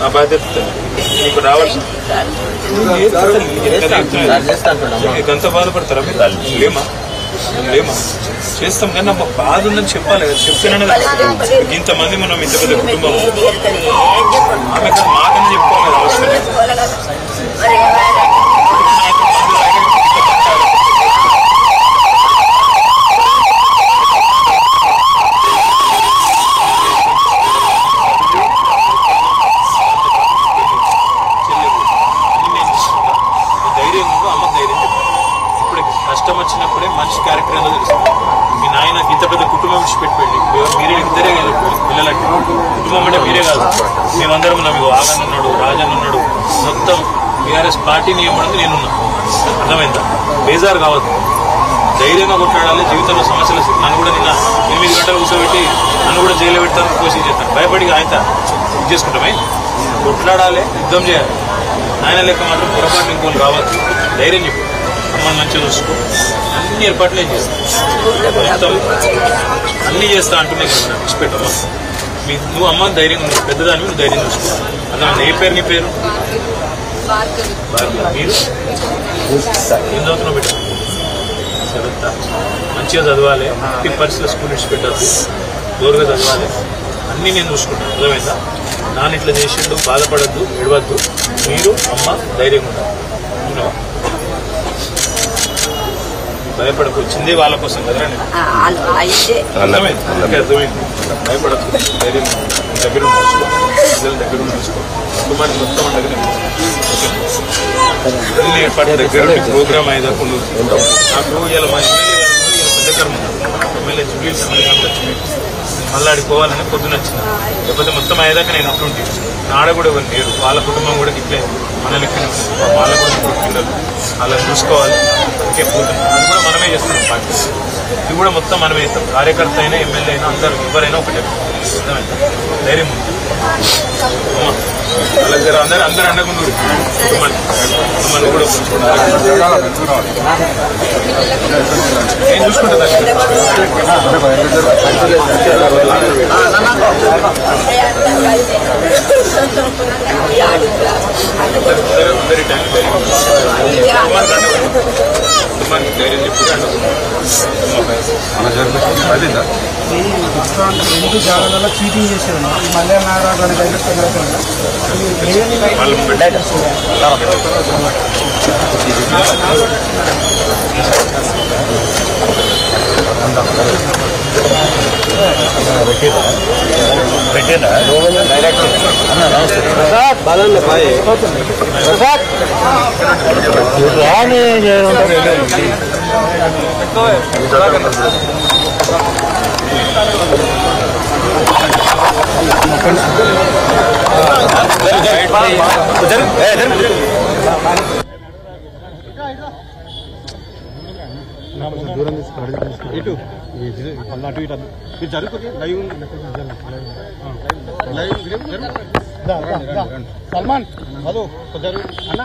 ఆ బాధ్యత మీకు రావాల్సింది. ఎంత బాధపడతారా మీరు? లేమా లేమా చేస్తాం కానీ నాకు బాధ ఉందని చెప్పాలి కదా. చెప్తేనే ఇంతమంది మనం ఇంత పెద్ద కుటుంబం ఆమె మాకన్నా చెప్పుకోవాలి కదా అవసరం. కష్టం వచ్చినప్పుడే మనిషి క్యారెక్టర్ ఏదో తెలుస్తుంది. మీ నాయన ఇంత పెద్ద కుటుంబం పెట్టండి, మీరే ఇద్దరే పిల్లలకి కుటుంబం అంటే మీరే కాదు, మేమందరం ఉన్నాం. మీకు ఆగన్ ఉన్నాడు, రాజన్ ఉన్నాడు, మొత్తం బీఆర్ఎస్ పార్టీ నియమం నేనున్నా. అర్థమైందా? బేజారు కావద్దు, ధైర్యంగా కొట్లాడాలి. జీవితంలో సమస్యలు నన్ను కూడా నిన్న 8 గంటలు కూర్చోబెట్టి నన్ను కూడా జైలు పెడతాను, కోసి చేస్తాను. భయపడి ఆయన ఇది చేసుకుంటామే. కొట్లాడాలి, యుద్ధం చేయాలి. ఆయన లెక్క మాత్రం పొరపాటు ఇంకోళ్ళు రావద్దు. ధైర్యం చెప్పు, అమ్మని మంచిగా చూసుకో, అన్ని ఏర్పాట్లు నేను చేస్తాను, మొత్తం అన్నీ చేస్తా అంటున్నాయి కదా. నాకు ఇచ్చిపెట్టమ్మా, నువ్వు అమ్మ ధైర్యం, నువ్వు పెద్దదాన్ని నువ్వు ధైర్యం చూసుకో. అలా ఏ పేరు? నీ పేరు? మీరు ఏం చదువుతున్నావు బిడ్డ? 7th. మంచిగా చదవాలి, ఈ పరిస్థితుల్లో స్కూల్ ఇచ్చిపెట్టద్దు, దూరంగా చదవాలి, అన్నీ నేను చూసుకుంటాను. అర్థమైందా? నాన్న ఇట్లా చేసిండు, బాధపడద్దు, ఏడవద్దు. మీరు అమ్మ ధైర్యంగా ఉండాలి. భయపడకు, వచ్చింది వాళ్ళ కోసం కదా. అర్థమైంది. భయపడద్దు, ధైర్యం దగ్గర చూసుకో, పిల్లల దగ్గర చూసుకో, కుటుంబానికి మొత్తం ఉండగానే అన్ని ఏర్పాటు దగ్గర ప్రోగ్రామ్ అయ్యేదాకా ఉండదు. నాకు ఇలా మా ఎమ్మెల్యే పెద్ద కర్మ ఎమ్మెల్యే జూబ్లీస్ మళ్ళీ ఆడిపోవాలని పొద్దున వచ్చింది. లేకపోతే మొత్తం అయ్యేదాకా నేను అట్లుంటే ఆడ కూడా ఎవరు లేరు. వాళ్ళ కుటుంబం కూడా ఇట్లే మన లెక్కనే ఉంటుంది. వాళ్ళ కూడా పిల్లలు వాళ్ళని చూసుకోవాలి. ఇంకే పోతుంది, అది కూడా మనమే చేస్తున్నాం. పార్టీ ఇది కూడా మొత్తం మనమే చేస్తాం. కార్యకర్త అయినా ఎమ్మెల్యే అయినా అందరూ ఎవరైనా ఒకటే. ధైర్యం ఉంది వాళ్ళ దగ్గర. అందరూ అండకుండా కుటుంబాన్ని కూడా నేను చూసుకుంటా. అందరి టైం కుటుంబానికి ధైర్యం చెప్పుకుంటే రెండు జాగాలలో చీటింగ్ చేశారు. మళ్ళీ ప్రసాద్ బాలన్న బాయ్ ప్రసాద్ దూరం తీసుకోండి. ఇటు అటు ఇటు మీరు జరుగుతుంది. లైవ్ సల్మాన్ అదో జరుగు అన్న.